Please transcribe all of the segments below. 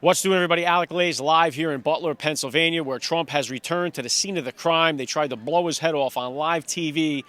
What's doing, everybody? Alec Lace live here in Butler, Pennsylvania, where Trump has returned to the scene of the crime. They tried to blow his head off on live TV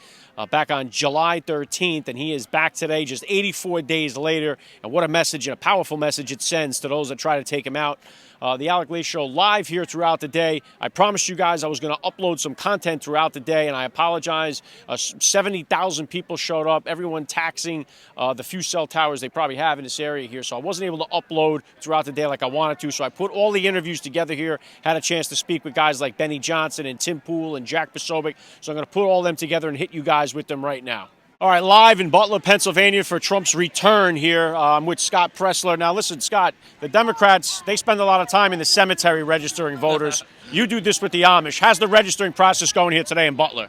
back on July 13th, and he is back today, just 84 days later. And what a message, and a powerful message it sends to those that try to take him out. The Alec Lace Show live here throughout the day. I promised you guys I was going to upload some content throughout the day, and I apologize. 70,000 people showed up, everyone taxing the few cell towers they probably have in this area here. So I wasn't able to upload throughout the day like I wanted to. So I put all the interviews together here, had a chance to speak with guys like Benny Johnson and Tim Pool and Jack Pesobic. So I'm going to put all them together and hit you guys with them right now. All right, live in Butler, Pennsylvania for Trump's return here. I'm with Scott Presler. Now, listen, Scott, the Democrats, they spend a lot of time in the cemetery registering voters. You do this with the Amish. How's the registering process going here today in Butler?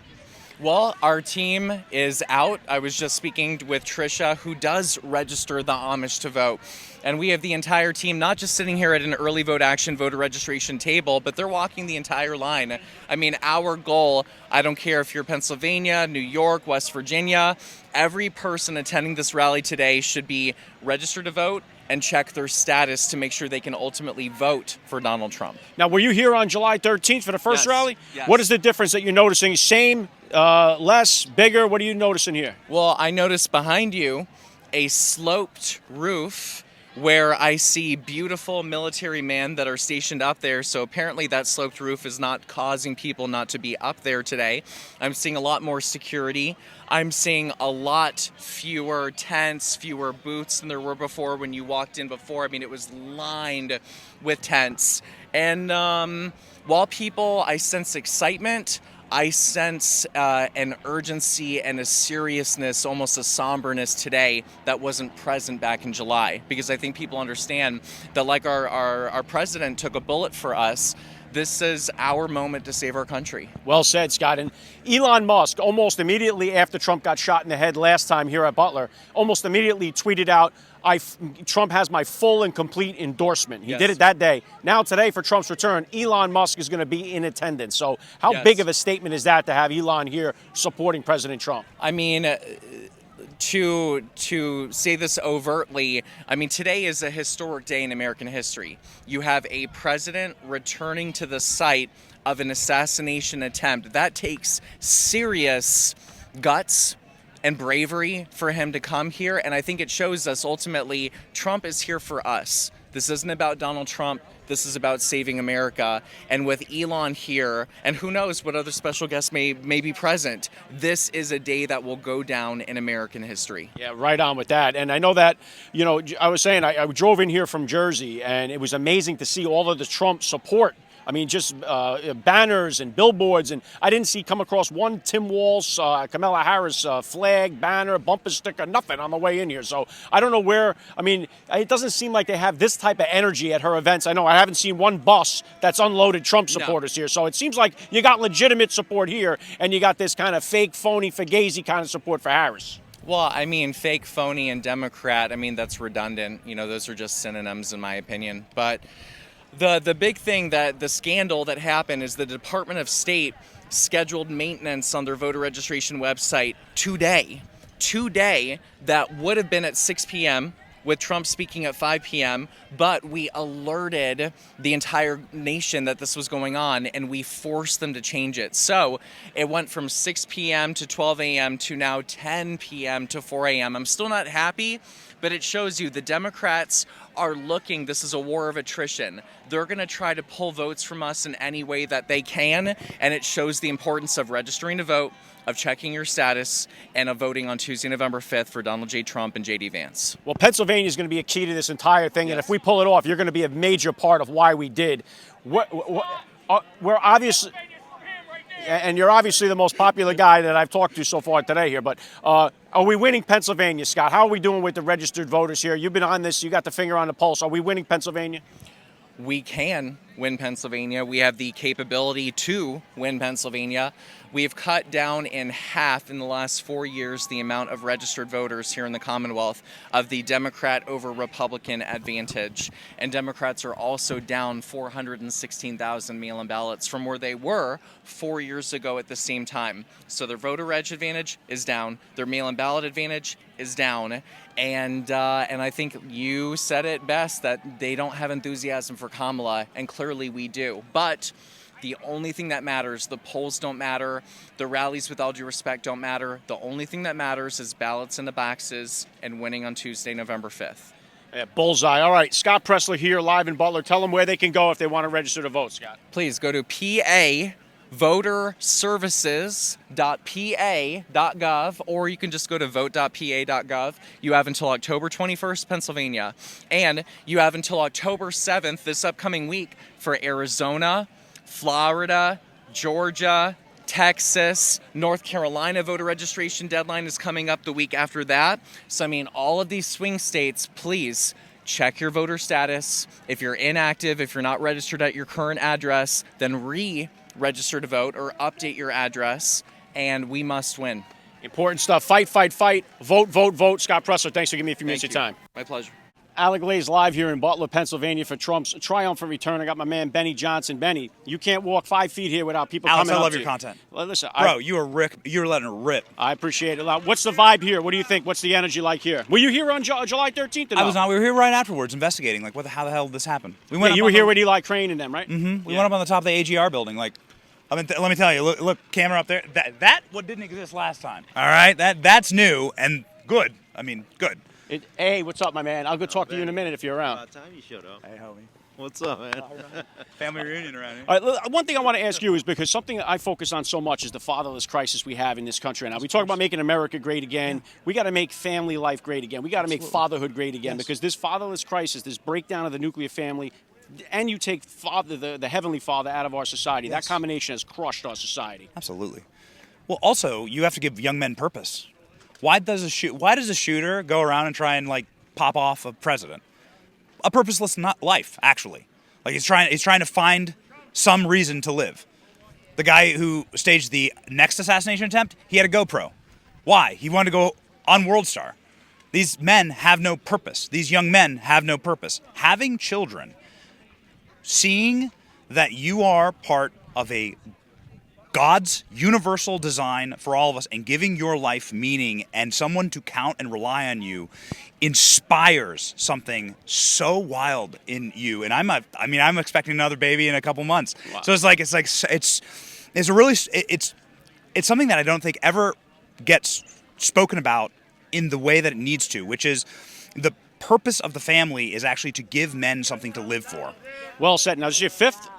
Well, our team is out. I was just speaking with Trisha, who does register the Amish to vote. And we have the entire team not just sitting here at an early vote action voter registration table, but they're walking the entire line. I mean, our goal, I don't care if you're Pennsylvania, New York, West Virginia, every person attending this rally today should be registered to vote and check their status to make sure they can ultimately vote for Donald Trump. Now, were you here on July 13th for the first rally? Yes. What is the difference that you're noticing? Same, less, bigger? What are you noticing here? Well, I noticed behind you a sloped roof where I see beautiful military men that are stationed up there. So apparently that sloped roof is not causing people not to be up there today. I'm seeing a lot more security. I'm seeing a lot fewer tents, fewer booths than there were before when you walked in before. I mean, it was lined with tents. And while I sense excitement, I sense an urgency and a seriousness, almost a somberness today that wasn't present back in July. Because I think people understand that, like our president took a bullet for us, this is our moment to save our country. Well said, Scott. And Elon Musk, almost immediately after Trump got shot in the head last time here at Butler, almost immediately tweeted out, Trump has my full and complete endorsement. He did it that day. Now today for Trump's return, Elon Musk is going to be in attendance. So how big of a statement is that to have Elon here supporting President Trump? I mean, to say this overtly, I mean, today is a historic day in American history. You have a president returning to the site of an assassination attempt. That takes serious guts and bravery for him to come here. And I think it shows us ultimately Trump is here for us. This isn't about Donald Trump. This is about saving America. And with Elon here, and who knows what other special guests may be present, this is a day that will go down in American history. Yeah, right on with that. And I know that, you know, I was saying, I drove in here from Jersey, and it was amazing to see all of the Trump support. I mean, just banners and billboards, and I didn't come across one Tim Walz, Kamala Harris flag, banner, bumper sticker, nothing on the way in here. So I don't know where. I mean, it doesn't seem like they have this type of energy at her events. I know I haven't seen one bus that's unloaded Trump supporters here. So it seems like you got legitimate support here, and you got this kind of fake, phony, fugazi kind of support for Harris. Well, I mean, fake, phony, and Democrat, I mean, that's redundant. You know, those are just synonyms in my opinion. But the big thing, that the scandal that happened, is the Department of State scheduled maintenance on their voter registration website today. That would have been at 6 p.m. with Trump speaking at 5 p.m., but we alerted the entire nation that this was going on, and we forced them to change it. So it went from 6 p.m. to 12 a.m. to now 10 p.m. to 4 a.m. I'm still not happy, but it shows you the Democrats are looking, this is a war of attrition. They're going to try to pull votes from us in any way that they can, and it shows the importance of registering to vote, of checking your status, and of voting on Tuesday, November 5th for Donald J. Trump and JD Vance. Well, Pennsylvania is going to be a key to this entire thing, and if we pull it off, you're going to be a major part of why we did. We're obviously, and you're obviously the most popular guy that I've talked to so far today here, but are we winning Pennsylvania, Scott? How are we doing with the registered voters here? You've been on this, you got the finger on the pulse. Are we winning Pennsylvania? We can. win Pennsylvania. We have the capability to win Pennsylvania. We've cut down in half in the last 4 years the amount of registered voters here in the Commonwealth of the Democrat over Republican advantage. And Democrats are also down 416,000 mail-in ballots from where they were 4 years ago at the same time. So their voter reg advantage is down. Their mail-in ballot advantage is down. And I think you said it best, that they don't have enthusiasm for Kamala, and clearly we do. But the only thing that matters, the polls don't matter, the rallies, with all due respect, don't matter. The only thing that matters is ballots in the boxes and winning on Tuesday, November 5th. Yeah, bullseye. All right, Scott Presler here, live in Butler. Tell them where they can go if they want to register to vote, Scott. Please go to voterservices.pa.gov, or you can just go to vote.pa.gov. You have until October 21st, Pennsylvania, and you have until October 7th, this upcoming week, for Arizona, Florida, Georgia, Texas, North Carolina. Voter registration deadline is coming up the week after that. So, I mean, all of these swing states, please check your voter status. If you're inactive, if you're not registered at your current address, then register to vote or update your address, and we must win. Important stuff. Fight, fight, fight. Vote, vote, vote. Scott Presler, thanks for giving me a few minutes of your time. My pleasure. Alec Lace live here in Butler, Pennsylvania for Trump's triumphant return. I got my man Benny Johnson. Benny, you can't walk 5 feet here without people Alex, coming up I love to your you. content. Well, listen, Bro, you're letting it rip. I appreciate it. What's the vibe here? What do you think? What's the energy like here? Were you here on July 13th? Or no? I was not. We were here right afterwards investigating, like, how the hell did this happen? We went. Yeah, you were here with Eli Crane and them, right? Mm-hmm. We went up on the top of the AGR building, like. I mean, let me tell you. Look, camera up there. That what didn't exist last time. All right, that's new and good. I mean, good. Hey, what's up, my man? I'll go talk to you in a minute if you're around. About time you showed up. Hey, homie. What's up, man? Family reunion around here. All right, one thing I want to ask you is, because something that I focus on so much is the fatherless crisis we have in this country now. We talk about making America great again. Yeah. We got to make family life great again. We got to make fatherhood great again, because this fatherless crisis, this breakdown of the nuclear family, and you take the Heavenly Father out of our society. That combination has crushed our society. Absolutely. Well, also, you have to give young men purpose. Why does a shooter go around and try and, like, pop off a president? A purposeless life, actually. Like, he's trying to find some reason to live. The guy who staged the next assassination attempt, he had a GoPro. Why? He wanted to go on World Star. These men have no purpose. These young men have no purpose. Having children, seeing that you are part of a God's universal design for all of us, and giving your life meaning and someone to count and rely on you, inspires something so wild in you. And I'm expecting another baby in a couple months. Wow. So it's something that I don't think ever gets spoken about in the way that it needs to, which is the purpose of the family is actually to give men something to live for. Well said. Now, this is your fifth?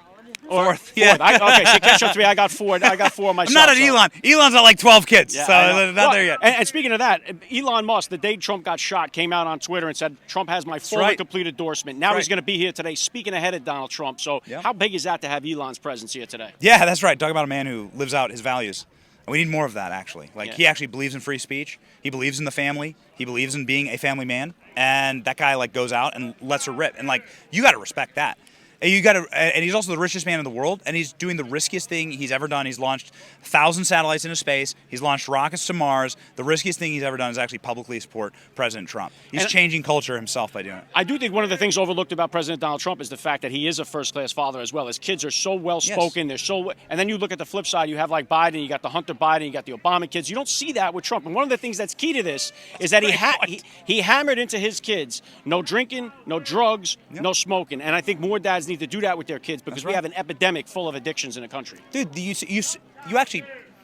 Fourth, yeah. Okay, so catch up to me. I got four myself. I'm not an Elon. Elon's got like 12 kids, yeah, so not there yet. And speaking of that, Elon Musk, the day Trump got shot, came out on Twitter and said, Trump has my full and complete endorsement. Now he's going to be here today speaking ahead of Donald Trump. So how big is that to have Elon's presence here today? Yeah, that's right. Talk about a man who lives out his values. And we need more of that, actually. He actually believes in free speech. He believes in the family. He believes in being a family man. And that guy, goes out and lets her rip. And, you got to respect that. And he's also the richest man in the world, and he's doing the riskiest thing he's ever done. He's launched 1,000 satellites into space. He's launched rockets to Mars. The riskiest thing he's ever done is actually publicly support President Trump. He's changing culture himself by doing it. I do think one of the things overlooked about President Donald Trump is the fact that he is a first-class father as well. His kids are so well-spoken. Yes. And then you look at the flip side. You have Biden. You got the Hunter Biden. You got the Obama kids. You don't see that with Trump. And one of the things that's key to this is that he hammered into his kids, no drinking, no drugs, no smoking. And I think more dads need to do that with their kids, because we have an epidemic full of addictions in the country. Dude, you actually,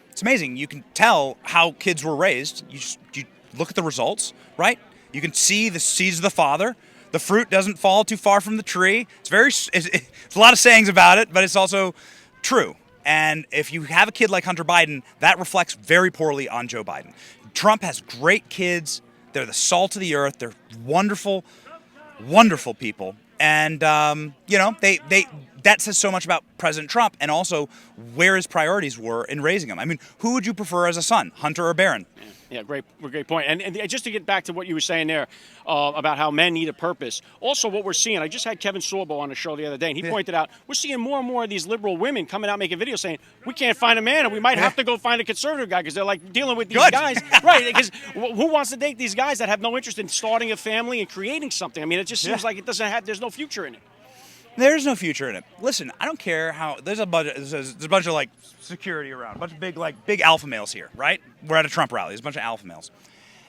it's amazing. You can tell how kids were raised. You look at the results, right? You can see the seeds of the father. The fruit doesn't fall too far from the tree. It's a lot of sayings about it, but it's also true. And if you have a kid like Hunter Biden, that reflects very poorly on Joe Biden. Trump has great kids. They're the salt of the earth. They're wonderful, wonderful people. And, that says so much about President Trump, and also where his priorities were in raising him. I mean, who would you prefer as a son, Hunter or Barron? Yeah, great point. And just to get back to what you were saying there about how men need a purpose. Also, what we're seeing, I just had Kevin Sorbo on the show the other day, and he pointed out we're seeing more and more of these liberal women coming out making videos saying we can't find a man, and we might have to go find a conservative guy because they're like dealing with these guys, right? Because who wants to date these guys that have no interest in starting a family and creating something? I mean, it just seems like it doesn't have. There's no future in it. There's no future in it. Listen, I don't care how there's a bunch of like security around, a bunch of big alpha males here, right? We're at a Trump rally. There's a bunch of alpha males.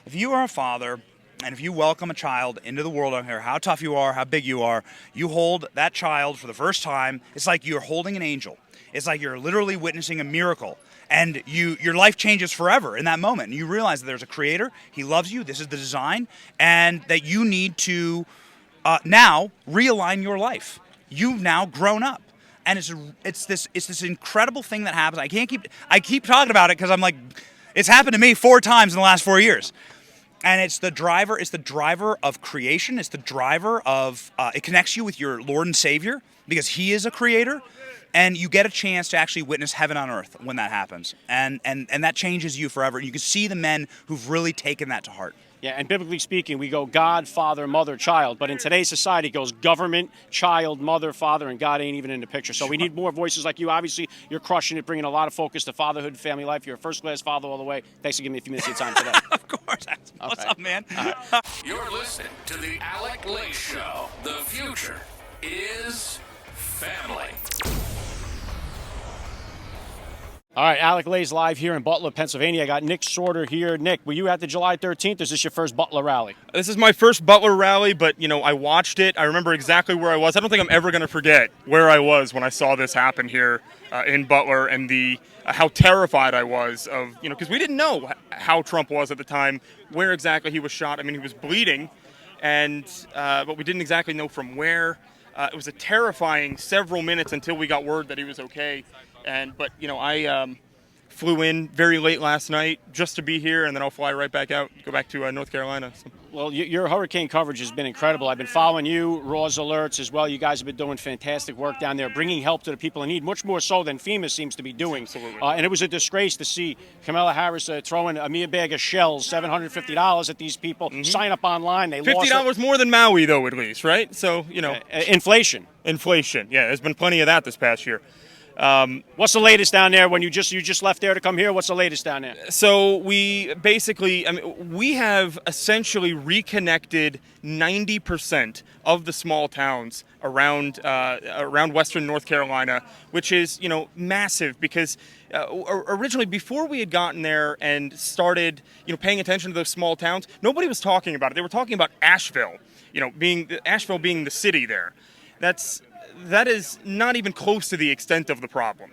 If you are a father and if you welcome a child into the world, I don't care how tough you are, how big you are, you hold that child for the first time. It's like you're holding an angel. It's like you're literally witnessing a miracle. And your life changes forever in that moment. And you realize that there's a creator, he loves you, this is the design, and that you need to now realign your life. You've now grown up, and it's this incredible thing that happens. I keep talking about it because I'm like, it's happened to me 4 times in the last 4 years, and it's the driver of creation. It's the driver of it connects you with your Lord and Savior because He is a creator, and you get a chance to actually witness heaven on earth when that happens, and that changes you forever. You can see the men who've really taken that to heart. Yeah, and biblically speaking, we go God, Father, Mother, Child. But in today's society, it goes government, child, mother, father, and God ain't even in the picture. So we need more voices like you. Obviously, you're crushing it, bringing a lot of focus to fatherhood and family life. You're a first-class father all the way. Thanks for giving me a few minutes of your time today. Of course. What's up, man? You're listening to the Alec Lace Show. The future is family. All right, Alec Lace live here in Butler, Pennsylvania. I got Nick Sortor here. Nick, were you at the July 13th? Or is this your first Butler rally? This is my first Butler rally, but, I watched it. I remember exactly where I was. I don't think I'm ever going to forget where I was when I saw this happen here in Butler and how terrified I was of, because we didn't know how Trump was at the time, where exactly he was shot. I mean, he was bleeding, but we didn't exactly know from where. It was a terrifying several minutes until we got word that he was okay. But I flew in very late last night just to be here, and then I'll fly right back out, go back to North Carolina. So. Well, your hurricane coverage has been incredible. I've been following you, Raw's alerts as well. You guys have been doing fantastic work down there, bringing help to the people in need, much more so than FEMA seems to be doing. Absolutely. And it was a disgrace to see Kamala Harris throwing a mere bag of shells, $750 at these people. Sign up online. They lost $50 more than Maui, though, at least, right? So, inflation. Inflation, yeah. There's been plenty of that this past year. What's the latest down there when you just left there to come here? What's the latest down there? So we basically, we have essentially reconnected 90% of the small towns around Western North Carolina, which is, massive because originally before we had gotten there and started, paying attention to those small towns, nobody was talking about it. They were talking about Asheville, being the city there. That is not even close to the extent of the problem.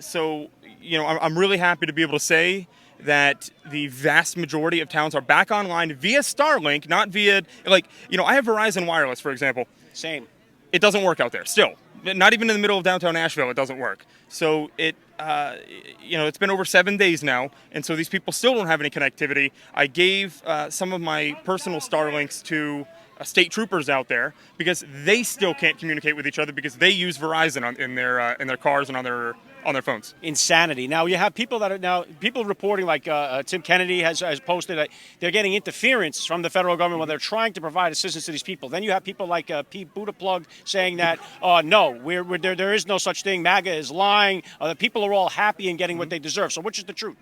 So, I'm really happy to be able to say that the vast majority of towns are back online via Starlink, not via, I have Verizon Wireless, for example. Same. It doesn't work out there, still. Not even in the middle of downtown Nashville, it doesn't work. So it's been over 7 days now, and so these people still don't have any connectivity. I gave some of my personal Starlinks to state troopers out there because they still can't communicate with each other because they use Verizon in their cars and on their phones. Insanity. Now you have people reporting like Tim Kennedy has posted that they're getting interference from the federal government when they're trying to provide assistance to these people. Then you have people like Pete Buttigieg saying that no, there is no such thing. MAGA is lying. The people are all happy and getting what they deserve. So which is the truth?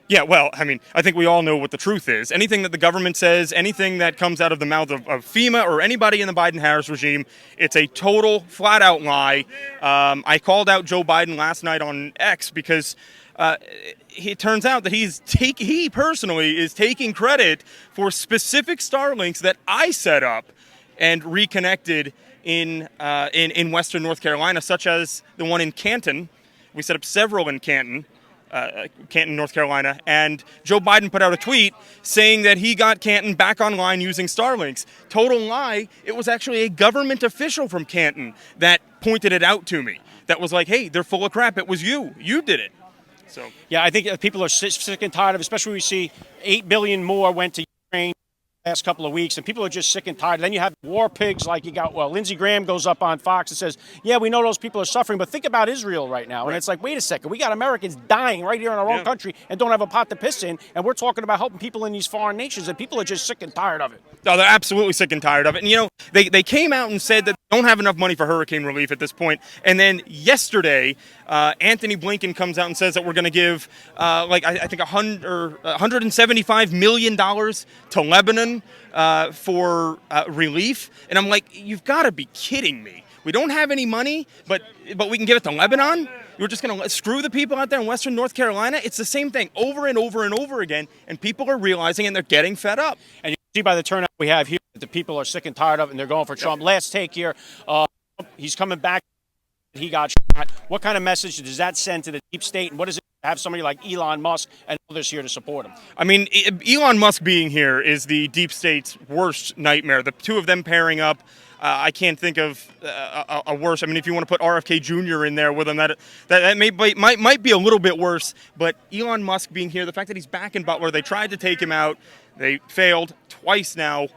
Yeah, well, I think we all know what the truth is. Anything that the government says, anything that comes out of the mouth of FEMA or anybody in the Biden-Harris regime, it's a total, flat-out lie. I called out Joe Biden last night on X because it turns out that he personally is taking credit for specific Starlinks that I set up and reconnected in Western North Carolina, such as the one in Canton. We set up several in Canton, North Carolina, and Joe Biden put out a tweet saying that he got Canton back online using Starlinks. Total lie. It was actually a government official from Canton that pointed it out to me. That was like, hey, they're full of crap. It was you. You did it. So yeah, I think people are sick and tired of, especially when we see $8 billion more went to Ukraine. last couple of weeks, and people are just sick and tired. Then you have war pigs like you got, well, Lindsey Graham goes up on Fox and says, yeah, we know those people are suffering, but think about Israel right now. And it's like, wait a second, we got Americans dying right here in our own country and don't have a pot to piss in, and we're talking about helping people in these foreign nations, and people are just sick and tired of it. No, they're absolutely sick and tired of it. And, you know, they came out and said that they don't have enough money for hurricane relief at this point. And then yesterday, Anthony Blinken comes out and says that we're going to give, I think $175 million to Lebanon for relief. And I'm like, you've got to be kidding me. We don't have any money, but we can give it to Lebanon? You're just going to screw the people out there in Western North Carolina? It's the same thing over and over and over again, and people are realizing and they're getting fed up. And you see by the turnout we have here that the people are sick and tired of it, and they're going for Trump. Last take here, he's coming back. He got shot. What kind of message does that send to the deep state, and what does it have somebody like Elon Musk and others here to support him? I mean, Elon Musk being here is the deep state's worst nightmare. The two of them pairing up, I can't think of a worse. I mean, if you want to put RFK Jr. in there with him, that might be a little bit worse. But Elon Musk being here, the fact that he's back in Butler, they tried to take him out, they failed twice now.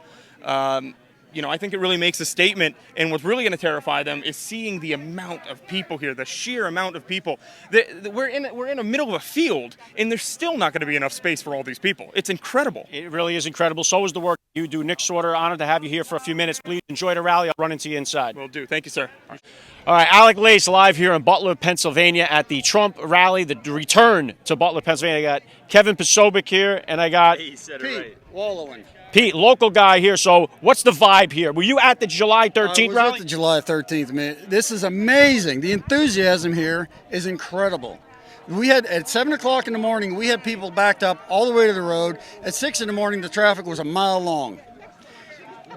You know, I think it really makes a statement, and what's really going to terrify them is seeing the amount of people here, the sheer amount of people. We're in the middle of a field, and there's still not going to be enough space for all these people. It's incredible. It really is incredible. So is the work you do. Nick Sortor, honored to have you here for a few minutes. Please enjoy the rally. I'll run into you inside. Will do. Thank you, sir. All right, Alec Lace live here in Butler, Pennsylvania at the Trump rally, the return to Butler, Pennsylvania. I got Kevin Pesobiec here, and I got Pete Wallowin. Pete, local guy here. So what's the vibe here? Were you at the July 13th rally? I was at the July 13th, man. This is amazing. The enthusiasm here is incredible. We had, at 7 o'clock in the morning, we had people backed up all the way to the road. At 6 in the morning, the traffic was a mile long.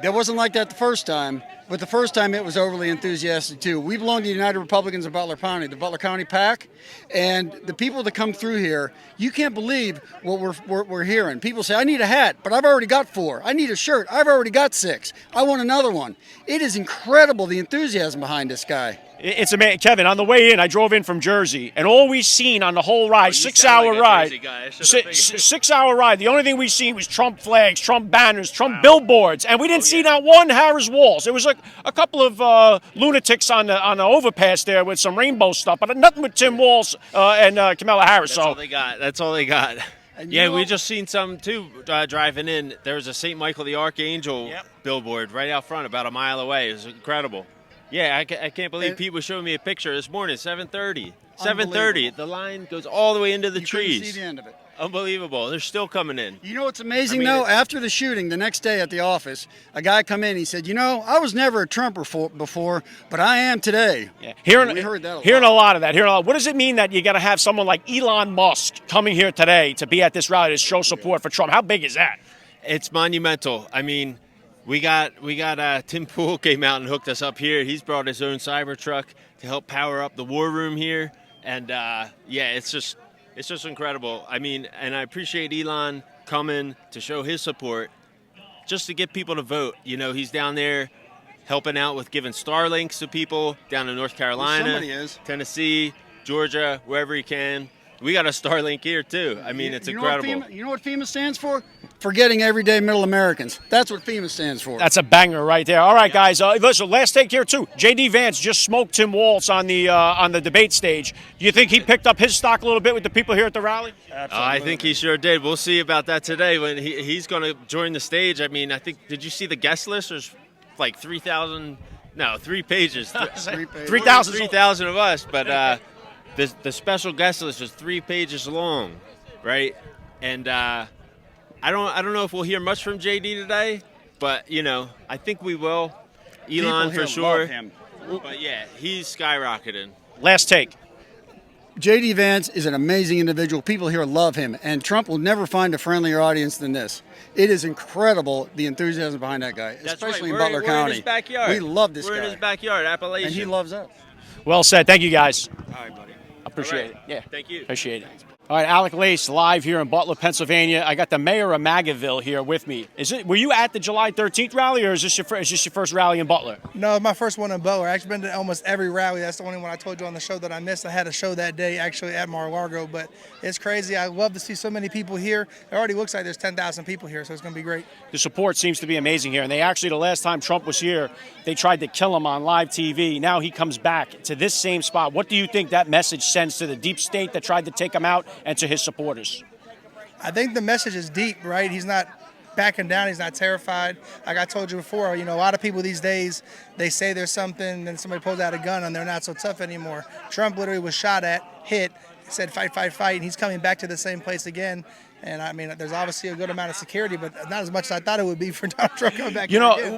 That wasn't like that the first time, but the first time it was overly enthusiastic too. We belong to the United Republicans of Butler County, the Butler County PAC, and the people that come through here, you can't believe what we're hearing. People say, I need a hat, but I've already got 4. I need a shirt, I've already got 6. I want another one. It is incredible, the enthusiasm behind this guy. It's amazing. Kevin, on the way in, I drove in from Jersey, and all we seen on the whole ride, 6-hour ride, 6-hour ride, the only thing we seen was Trump flags, Trump banners, Trump billboards, and we didn't see not one Harris Walls. It was like a couple of lunatics on the overpass there with some rainbow stuff, but nothing with Tim Walz and Kamala Harris. That's all they got. That's all they got. Yeah, we just seen some too driving in. There was a St. Michael the Archangel billboard right out front, about a mile away. It was incredible. Yeah, I can't believe Pete was showing me a picture this morning, 7:30. 7:30. The line goes all the way into the trees. You couldn't see the end of it. Unbelievable. They're still coming in. You know what's amazing, though? After the shooting, the next day at the office, a guy come in, he said, you know, I was never a Trumper before, but I am today. Yeah. We heard that hearing a lot of that. What does it mean that you got to have someone like Elon Musk coming here today to be at this rally to show support for Trump? How big is that? It's monumental. I mean, we got Tim Pool came out and hooked us up here. He's brought his own Cybertruck to help power up the war room here. And, it's just incredible. I mean, and I appreciate Elon coming to show his support just to get people to vote. You know, he's down there helping out with giving Starlinks to people down in North Carolina, Tennessee, Georgia, wherever he can. We got a Starlink here, too. I mean, it's incredible. You know what FEMA stands for? Forgetting Everyday Middle Americans. That's what FEMA stands for. That's a banger right there. All right, guys. Listen, last take here, too. JD Vance just smoked Tim Walz on the debate stage. Do you think he picked up his stock a little bit with the people here at the rally? I think he sure did. We'll see about that today when he's going to join the stage. I mean, I think, did you see the guest list? There's like 3,000, no, 3 pages. 3,000 of us, but the special guest list is 3 pages long, right? And I don't know if we'll hear much from JD today, but you know, I think we will. Elon for sure. Love him. But yeah, he's skyrocketing. Last take. JD Vance is an amazing individual. People here love him, and Trump will never find a friendlier audience than this. It is incredible, the enthusiasm behind that guy, especially in Butler County. We're in his backyard. We love this guy. We're in his backyard, Appalachian. And he loves us. Well said. Thank you, guys. All right, buddy. Appreciate it. Yeah. Thank you. Appreciate it. All right, Alec Lace live here in Butler, Pennsylvania. I got the mayor of Magaville here with me. Were you at the July 13th rally, or is this your first rally in Butler? No, it's my first one in Butler. I've actually been to almost every rally. That's the only one I told you on the show that I missed. I had a show that day actually at Mar-a-Lago, but it's crazy. I love to see so many people here. It already looks like there's 10,000 people here, so it's going to be great. The support seems to be amazing here, and they actually, the last time Trump was here, they tried to kill him on live TV. Now he comes back to this same spot. What do you think that message sends to the deep state that tried to take him out and to his supporters? I think the message is deep, right? He's not backing down. He's not terrified. Like I told you before, a lot of people these days, they say there's something, then somebody pulls out a gun and they're not so tough anymore. Trump literally was shot at, hit, said fight, fight, fight, and he's coming back to the same place again. And I mean, there's obviously a good amount of security, but not as much as I thought it would be for Donald Trump coming back.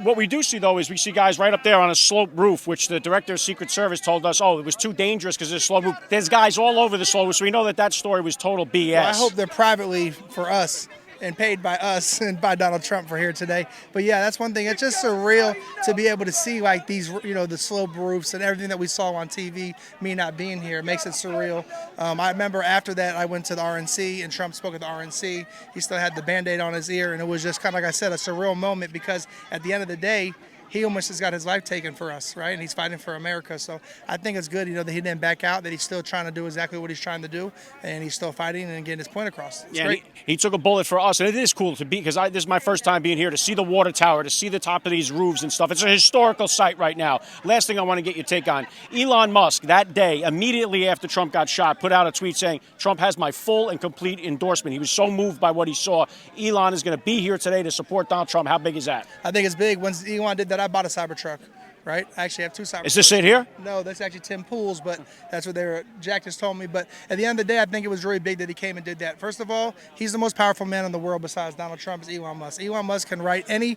What we do see, though, is we see guys right up there on a slope roof, which the director of Secret Service told us, it was too dangerous because there's a slope roof. There's guys all over the slope roof, so we know that story was total BS. Well, I hope they're privately for us and paid by us and by Donald Trump for here today. But yeah, that's one thing. It's just surreal to be able to see like these, the slope roofs and everything that we saw on TV, me not being here. It makes it surreal. I remember after that, I went to the RNC and Trump spoke at the RNC. He still had the Band-Aid on his ear, and it was just kind of, like I said, a surreal moment because at the end of the day, he almost has got his life taken for us, right? And he's fighting for America. So I think it's good, that he didn't back out, that he's still trying to do exactly what he's trying to do, and he's still fighting and getting his point across. It's great. He took a bullet for us, and it is cool to be, because this is my first time being here, to see the water tower, to see the top of these roofs and stuff. It's a historical site right now. Last thing I want to get your take on, Elon Musk, that day, immediately after Trump got shot, put out a tweet saying, Trump has my full and complete endorsement. He was so moved by what he saw. Elon is going to be here today to support Donald Trump. How big is that? I think it's big. When Elon did that, I bought a Cybertruck. Right? I actually have two Cybertrucks. Is this it here? No, that's actually Tim Pool's, but that's what Jack just told me. But at the end of the day, I think it was really big that he came and did that. First of all, he's the most powerful man in the world besides Donald Trump is Elon Musk. Elon Musk can write any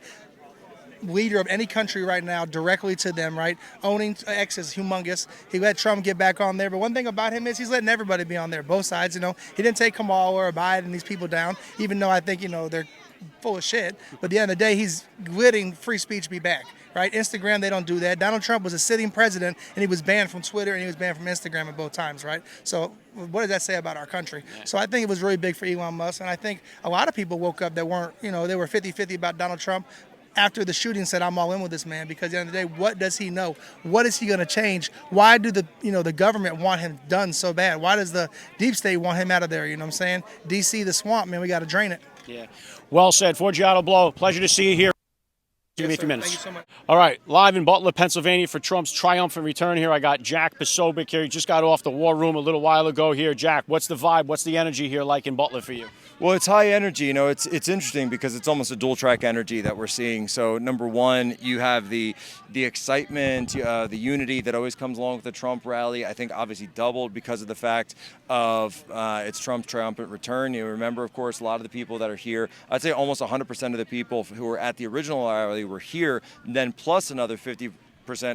leader of any country right now directly to them, right? Owning X is humongous. He let Trump get back on there. But one thing about him is he's letting everybody be on there, both sides. He didn't take Kamala or Biden and these people down, even though I think, they're full of shit. But at the end of the day, he's letting free speech be back. Right? Instagram, they don't do that. Donald Trump was a sitting president, and he was banned from Twitter, and he was banned from Instagram at both times, right? So what does that say about our country? So I think it was really big for Elon Musk, and I think a lot of people woke up that weren't, they were 50-50 about Donald Trump after the shooting said, I'm all in with this man, because at the end of the day, what does he know? What is he going to change? Why do the government want him done so bad? Why does the deep state want him out of there? You know what I'm saying? DC, the swamp, man, we got to drain it. Yeah. Well said. Forgiato Blow, pleasure to see you here. Give me a few minutes. Thank you so much. All right, live in Butler, Pennsylvania for Trump's triumphant return here. I got Jack Pesobiec here. He just got off the war room a little while ago here. Jack, what's the vibe? What's the energy here like in Butler for you? Well, it's high energy. It's interesting because it's almost a dual track energy that we're seeing. So number one, you have the excitement, the unity that always comes along with the Trump rally. I think obviously doubled because of the fact of it's Trump's triumphant return. You remember, of course, a lot of the people that are here. I'd say almost 100% of the people who were at the original rally were here, then plus another 50%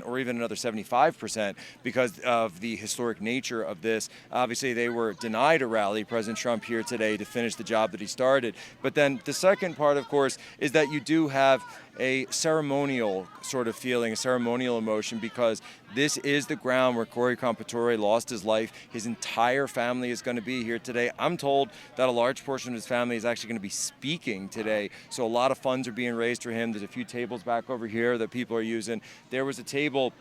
or even another 75% because of the historic nature of this. Obviously, they were denied a rally, President Trump here today, to finish the job that he started. But then the second part, of course, is that you do have a ceremonial sort of feeling, a ceremonial emotion, because this is the ground where Corey Compatore lost his life. His entire family is going to be here today. I'm told that a large portion of his family is actually going to be speaking today. So a lot of funds are being raised for him. There's a few tables back over here that people are using. There was a table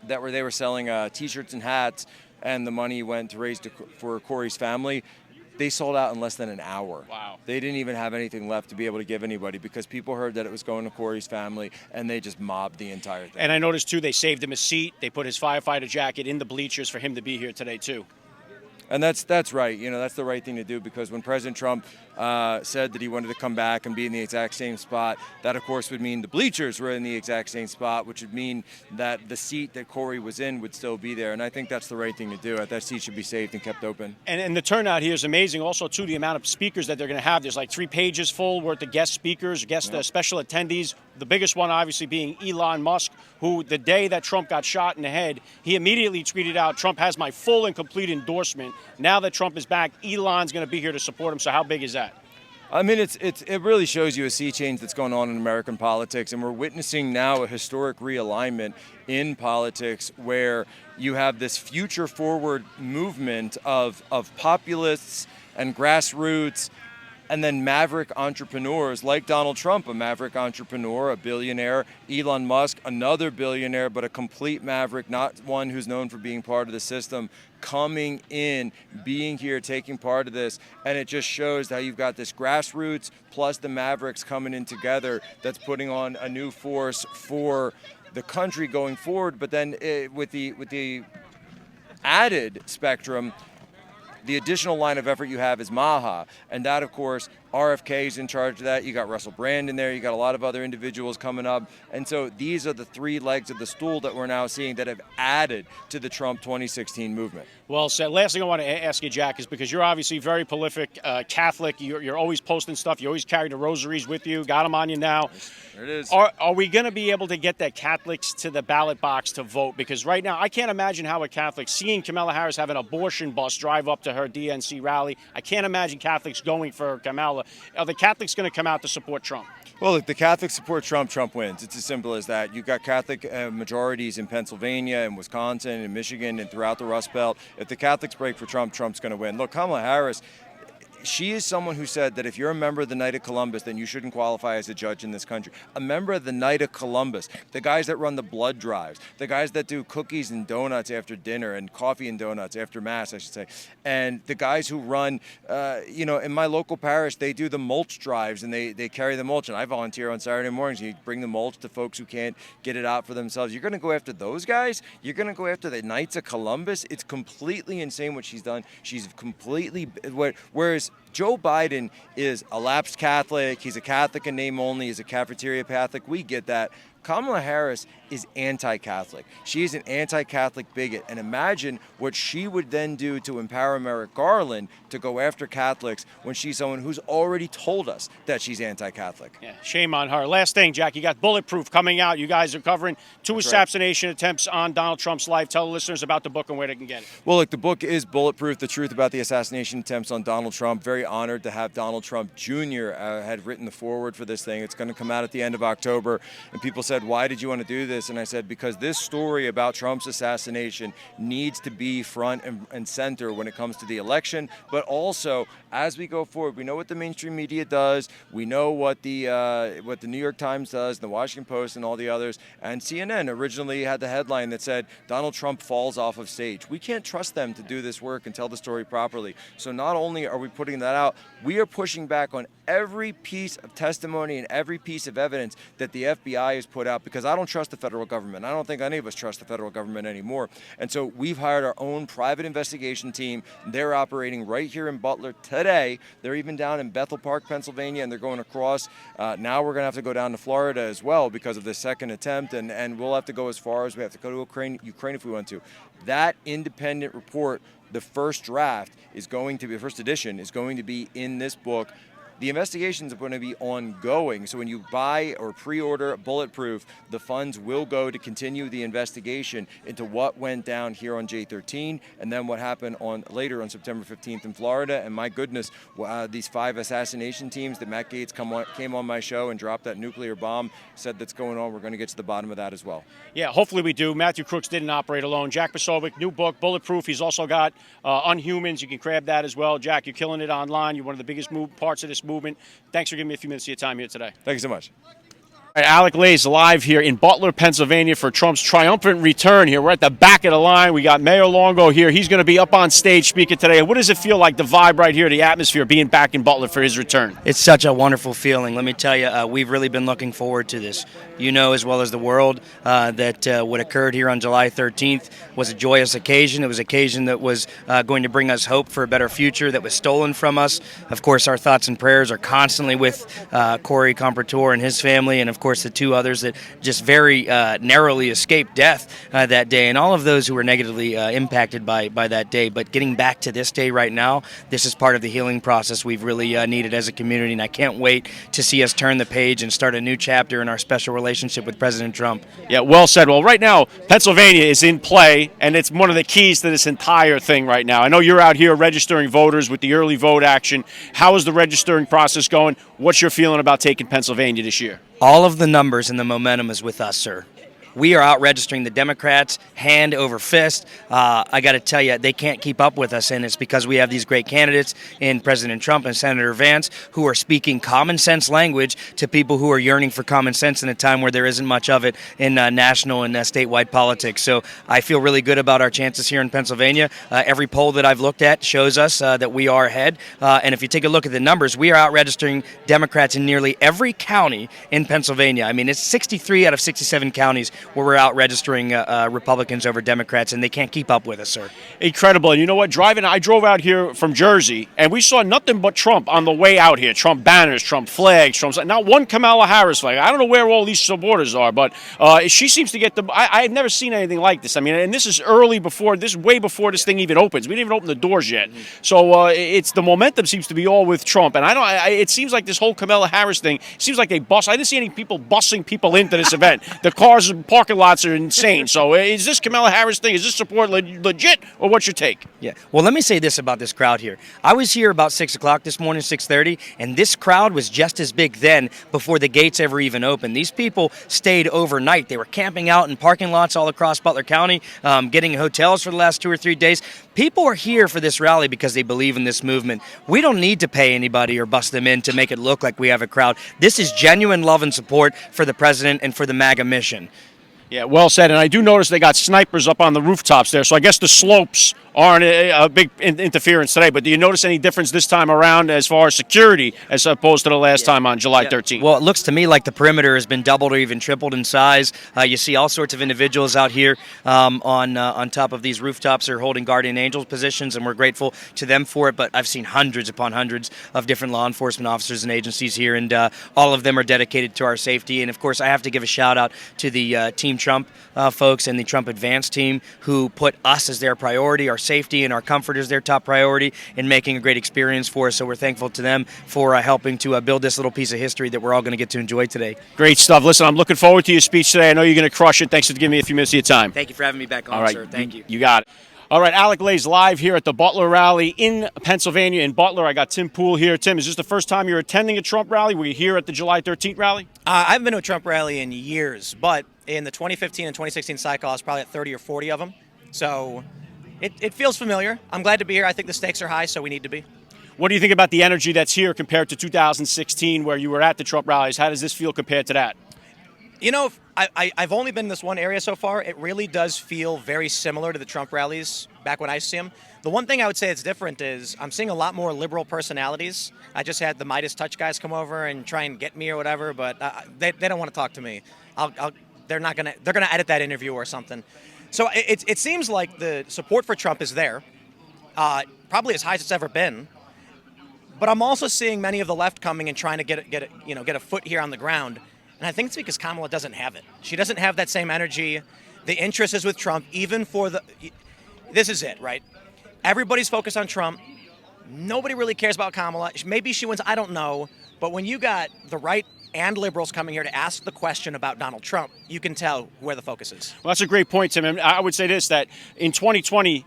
where they were selling T-shirts and hats, and the money went to raise for Corey's family. They sold out in less than an hour. Wow. They didn't even have anything left to be able to give anybody because people heard that it was going to Corey's family, and they just mobbed the entire thing. And I noticed, too, they saved him a seat. They put his firefighter jacket in the bleachers for him to be here today, too. And that's right. That's the right thing to do, because when President Trump said that he wanted to come back and be in the exact same spot, that of course would mean the bleachers were in the exact same spot, which would mean that the seat that Corey was in would still be there. And I think that's the right thing to do. That seat should be saved and kept open. And the turnout here is amazing. Also, too, the amount of speakers that they're going to have. There's like 3 pages full worth of guest speakers, special attendees. The biggest one, obviously, being Elon Musk, who the day that Trump got shot in the head, he immediately tweeted out, Trump has my full and complete endorsement. Now that Trump is back, Elon's going to be here to support him. So how big is that? I mean, it really shows you a sea change that's going on in American politics, and we're witnessing now a historic realignment in politics where you have this future forward movement of populists and grassroots and then maverick entrepreneurs like Donald Trump, a maverick entrepreneur, a billionaire, Elon Musk, another billionaire, but a complete maverick, not one who's known for being part of the system, coming in, being here, taking part of this. And it just shows how you've got this grassroots plus the mavericks coming in together that's putting on a new force for the country going forward. But then with the added spectrum, the additional line of effort you have is Maha, and that, of course, RFK is in charge of that. You got Russell Brand in there. You got a lot of other individuals coming up. And so these are the three legs of the stool that we're now seeing that have added to the Trump 2016 movement. Well said. Last thing I want to ask you, Jack, is because you're obviously very prolific Catholic. You're always posting stuff. You always carry the rosaries with you. Got them on you now. There it is. Are we going to be able to get the Catholics to the ballot box to vote? Because right now, I can't imagine how a Catholic, seeing Kamala Harris have an abortion bus drive up to her DNC rally, I can't imagine Catholics going for Kamala. Are the Catholics going to come out to support Trump? Well, if the Catholics support Trump, Trump wins. It's as simple as that. You've got Catholic majorities in Pennsylvania and Wisconsin and Michigan and throughout the Rust Belt. If the Catholics break for Trump, Trump's going to win. Look, Kamala Harris, she is someone who said that if you're a member of the Knight of Columbus, then you shouldn't qualify as a judge in this country. A member of the Knight of Columbus, the guys that run the blood drives, the guys that do cookies and donuts after dinner and coffee and donuts after Mass, I should say, and the guys who run, in my local parish, they do the mulch drives and they carry the mulch. And I volunteer on Saturday mornings. You bring the mulch to folks who can't get it out for themselves. You're going to go after those guys? You're going to go after the Knights of Columbus? It's completely insane what she's done. She's completely, whereas Joe Biden is a lapsed Catholic. He's a Catholic in name only. He's a cafeteria Catholic. We get that. Kamala Harris is anti-Catholic. She is an anti-Catholic bigot. And imagine what she would then do to empower Merrick Garland to go after Catholics when she's someone who's already told us that she's anti-Catholic. Yeah, shame on her. Last thing, Jack, you got Bulletproof coming out. You guys are covering two assassination attempts on Donald Trump's life. Tell the listeners about the book and where they can get it. Well, look, the book is Bulletproof, The Truth About the Assassination Attempts on Donald Trump. Very honored to have Donald Trump Jr. Had written the foreword for this thing. It's going to come out at the end of October. And people said, why did you want to do this? And I said, because this story about Trump's assassination needs to be front and center when it comes to the election, but also as we go forward. We know what the mainstream media does. We know what the New York Times does, and the Washington Post, and all the others. And CNN originally had the headline that said, Donald Trump falls off of stage. We can't trust them to do this work and tell the story properly. So not only are we putting that out, we are pushing back on every piece of testimony and every piece of evidence that the FBI has put out, because I don't trust the federal government. I don't think any of us trust the federal government anymore. And so we've hired our own private investigation team. They're operating right here in Butler today. They're even down in Bethel Park, Pennsylvania, and they're going across. Now we're going to have to go down to Florida as well because of the second attempt, and we'll have to go as far as we have to go to Ukraine if we want to. That independent report, the first draft, is going to be, the first edition is going to be in this book. The investigations are going to be ongoing, so when you buy or pre-order Bulletproof, the funds will go to continue the investigation into what went down here on J13, and then what happened later on September 15th in Florida. And my goodness, these 5 assassination teams that Matt Gaetz came on my show and dropped that nuclear bomb, said that's going on. We're going to get to the bottom of that as well. Yeah, hopefully we do. Matthew Crooks didn't operate alone. Jack Pesobiec, new book, Bulletproof. He's also got Unhumans. You can grab that as well. Jack, you're killing it online. You're one of the biggest parts of this movement. Thanks for giving me a few minutes of your time here today. Thank you so much. All right, Alec Lace live here in Butler, Pennsylvania for Trump's triumphant return here. We're at the back of the line. We got Mayor Longo here. He's going to be up on stage speaking today. What does it feel like, the vibe right here, the atmosphere, being back in Butler for his return? It's such a wonderful feeling. Let me tell you, we've really been looking forward to this. You know as well as the world that what occurred here on July 13th was a joyous occasion. It was an occasion that was going to bring us hope for a better future that was stolen from us. Of course, our thoughts and prayers are constantly with Corey Comparator and his family, and of course course, the two others that just very narrowly escaped death that day, and all of those who were negatively impacted by that day. But getting back to this day right now, this is part of the healing process we've really needed as a community, and I can't wait to see us turn the page and start a new chapter in our special relationship with President Trump. Yeah, well said. Well, right now, Pennsylvania is in play, and it's one of the keys to this entire thing right now. I know you're out here registering voters with the early vote action. How is the registering process going? What's your feeling about taking Pennsylvania this year? All of the numbers and the momentum is with us, sir. We are out registering the Democrats hand over fist. I got to tell you, they can't keep up with us, and it's because we have these great candidates in President Trump and Senator Vance who are speaking common sense language to people who are yearning for common sense in a time where there isn't much of it in national and statewide politics. So I feel really good about our chances here in Pennsylvania. Every poll that I've looked at shows us that we are ahead. And if you take a look at the numbers, we are out registering Democrats in nearly every county in Pennsylvania. I mean, it's 63 out of 67 counties where we're out registering Republicans over Democrats, and they can't keep up with us, sir. Incredible. And you know what? I drove out here from Jersey, and we saw nothing but Trump on the way out here. Trump banners, Trump flags, not one Kamala Harris flag. I don't know where all these supporters are, but she seems to get the. I've never seen anything like this. I mean, and this is way before this thing even opens. We didn't even open the doors yet. So it's the momentum seems to be all with Trump, and it seems like this whole Kamala Harris thing seems like they bus. I didn't see any people busing people into this event. The cars and parking lots are insane. So is this Kamala Harris thing? Is this support legit, or what's your take? Yeah. Well, let me say this about this crowd here. I was here about 6 o'clock this morning, 6:30, and this crowd was just as big then before the gates ever even opened. These people stayed overnight. They were camping out in parking lots all across Butler County, getting hotels for the last 2 or 3 days. People are here for this rally because they believe in this movement. We don't need to pay anybody or bust them in to make it look like we have a crowd. This is genuine love and support for the president and for the MAGA mission. Yeah, well said. And I do notice they got snipers up on the rooftops there. So I guess the slopes aren't a big interference today. But do you notice any difference this time around as far as security as opposed to the last time on July 13th? Well, it looks to me like the perimeter has been doubled or even tripled in size. You see all sorts of individuals out here on top of these rooftops are holding guardian angel positions, and we're grateful to them for it. But I've seen hundreds upon hundreds of different law enforcement officers and agencies here, and all of them are dedicated to our safety. And, of course, I have to give a shout-out to the Team Trump folks and the Trump Advance team who put us as their priority, our safety and our comfort is their top priority, in making a great experience for us. So we're thankful to them for helping to build this little piece of history that we're all going to get to enjoy today. Great stuff. Listen, I'm looking forward to your speech today. I know you're going to crush it. Thanks for giving me a few minutes of your time. Thank you for having me back on, all right, sir. Thank you. You got it. All right, Alec Lace live here at the Butler rally in Pennsylvania. In Butler, I got Tim Pool here. Tim, is this the first time you're attending a Trump rally? Were you here at the July 13th rally? I haven't been to a Trump rally in years, but in the 2015 and 2016 cycle, I was probably at 30 or 40 of them. So it feels familiar. I'm glad to be here. I think the stakes are high, so we need to be. What do you think about the energy that's here compared to 2016 where you were at the Trump rallies? How does this feel compared to that? You know, I've only been in this one area so far. It really does feel very similar to the Trump rallies back when I see them. The one thing I would say that's different is I'm seeing a lot more liberal personalities. I just had the Midas Touch guys come over and try and get me or whatever, but they don't want to talk to me. They're gonna edit that interview or something. So it seems like the support for Trump is there, probably as high as it's ever been. But I'm also seeing many of the left coming and trying to get a foot here on the ground. And I think it's because Kamala doesn't have it. She doesn't have that same energy. The interest is with Trump, even for this is it, right? Everybody's focused on Trump. Nobody really cares about Kamala. Maybe she wins, I don't know. But when you got the right and liberals coming here to ask the question about Donald Trump, you can tell where the focus is. Well, that's a great point, Tim. And I would say this, that in 2020,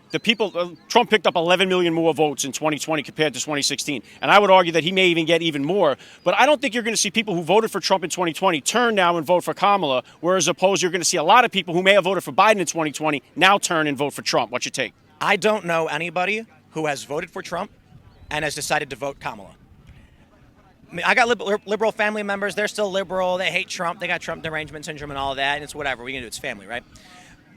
Trump picked up 11 million more votes in 2020 compared to 2016. And I would argue that he may even get even more. But I don't think you're going to see people who voted for Trump in 2020 turn now and vote for Kamala, whereas opposed you're going to see a lot of people who may have voted for Biden in 2020 now turn and vote for Trump. What's your take? I don't know anybody who has voted for Trump and has decided to vote Kamala. I mean, I got liberal family members. They're still liberal. They hate Trump. They got Trump derangement syndrome and all of that. And it's whatever. We're going to do. It's family, right?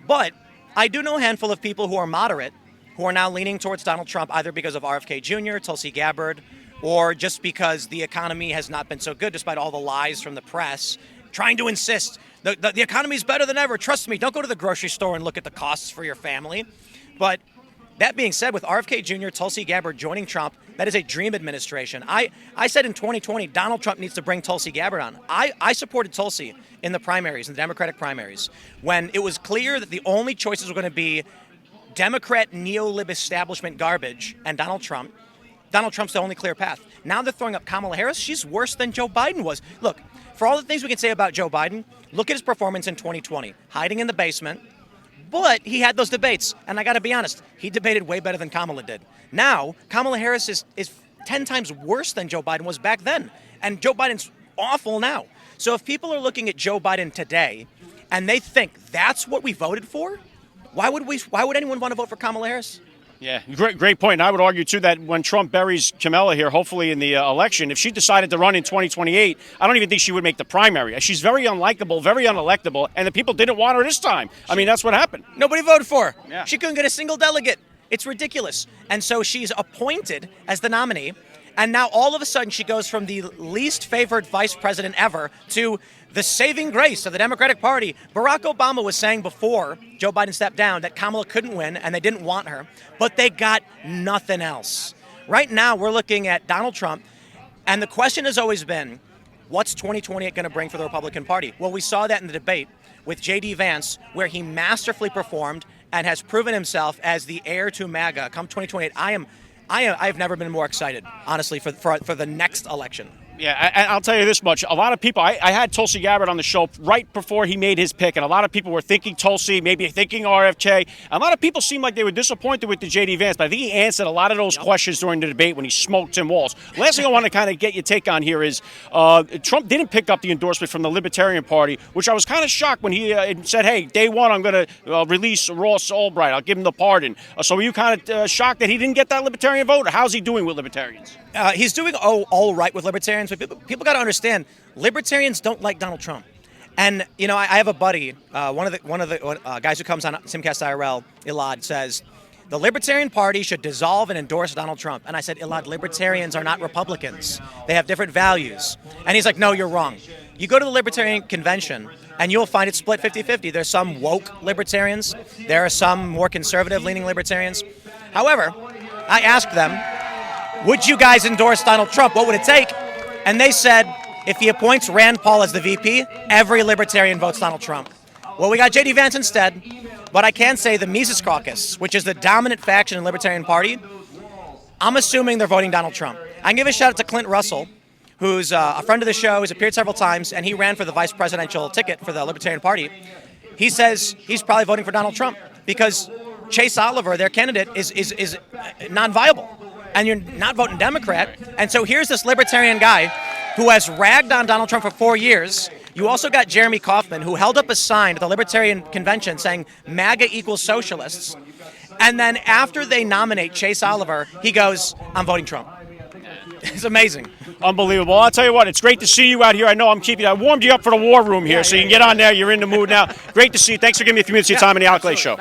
But I do know a handful of people who are moderate who are now leaning towards Donald Trump either because of RFK Jr., Tulsi Gabbard, or just because the economy has not been so good despite all the lies from the press trying to insist the economy is better than ever. Trust me. Don't go to the grocery store and look at the costs for your family. But That being said, with RFK Jr., Tulsi Gabbard joining Trump, that is a dream administration. I said in 2020, Donald Trump needs to bring Tulsi Gabbard on. I supported Tulsi in the primaries, in the Democratic primaries, when it was clear that the only choices were going to be Democrat neo-lib establishment garbage and Donald Trump. Donald Trump's the only clear path. Now they're throwing up Kamala Harris. She's worse than Joe Biden was. Look, for all the things we can say about Joe Biden, look at his performance in 2020, hiding in the basement. But he had those debates, and I got to be honest, he debated way better than Kamala did. Now, Kamala Harris is 10 times worse than Joe Biden was back then, and Joe Biden's awful now. So if people are looking at Joe Biden today, and they think that's what we voted for, why would anyone want to vote for Kamala Harris? Yeah, great point. And I would argue, too, that when Trump buries Kamala here, hopefully in the election, if she decided to run in 2028, I don't even think she would make the primary. She's very unlikable, very unelectable, and the people didn't want her this time. I mean, that's what happened. Nobody voted for her. Yeah. She couldn't get a single delegate. It's ridiculous. And so she's appointed as the nominee, and now all of a sudden she goes from the least favored vice president ever to the saving grace of the Democratic Party. Barack Obama was saying before Joe Biden stepped down that Kamala couldn't win and they didn't want her, but they got nothing else. Right now we're looking at Donald Trump, and the question has always been, what's 2028 going to bring for the Republican Party? Well, we saw that in the debate with JD Vance, where he masterfully performed and has proven himself as the heir to MAGA. Come 2028, I've never been more excited, honestly, for the next election. Yeah, I'll tell you this much. A lot of people, I had Tulsi Gabbard on the show right before he made his pick, and a lot of people were thinking Tulsi, maybe thinking RFK. A lot of people seemed like they were disappointed with the JD Vance, but I think he answered a lot of those questions during the debate when he smoked Tim Walz. Last thing I want to kind of get your take on here is Trump didn't pick up the endorsement from the Libertarian Party, which I was kind of shocked when he said, hey, day one, I'm going to release Ross Albright. I'll give him the pardon. So were you kind of shocked that he didn't get that Libertarian vote, or how's he doing with Libertarians? He's doing all right with Libertarians, but people got to understand, Libertarians don't like Donald Trump. And, you know, I have a buddy, one of the guys who comes on Simcast IRL, Elad, says, the Libertarian Party should dissolve and endorse Donald Trump. And I said, Elad, Libertarians are not Republicans. They have different values. And he's like, no, you're wrong. You go to the Libertarian Convention, and you'll find it split 50-50. There's some woke Libertarians. There are some more conservative-leaning Libertarians. However, I asked them, would you guys endorse Donald Trump? What would it take? And they said, if he appoints Rand Paul as the VP, every Libertarian votes Donald Trump. Well, we got JD Vance instead, but I can say the Mises Caucus, which is the dominant faction in the Libertarian Party, I'm assuming they're voting Donald Trump. I can give a shout out to Clint Russell, who's a friend of the show. He's appeared several times, and he ran for the vice presidential ticket for the Libertarian Party. He says he's probably voting for Donald Trump because Chase Oliver, their candidate, is non-viable. And you're not voting Democrat. And so here's this Libertarian guy who has ragged on Donald Trump for 4 years. You also got Jeremy Kauffman, who held up a sign at the Libertarian Convention saying MAGA equals socialists. And then after they nominate Chase Oliver, he goes, I'm voting Trump. It's amazing. Unbelievable. I'll tell you what, it's great to see you out here. I know I warmed you up for the war room here, so you can get on there. You're in the mood now. Great to see you. Thanks for giving me a few minutes of your time on the Alec Lace Show.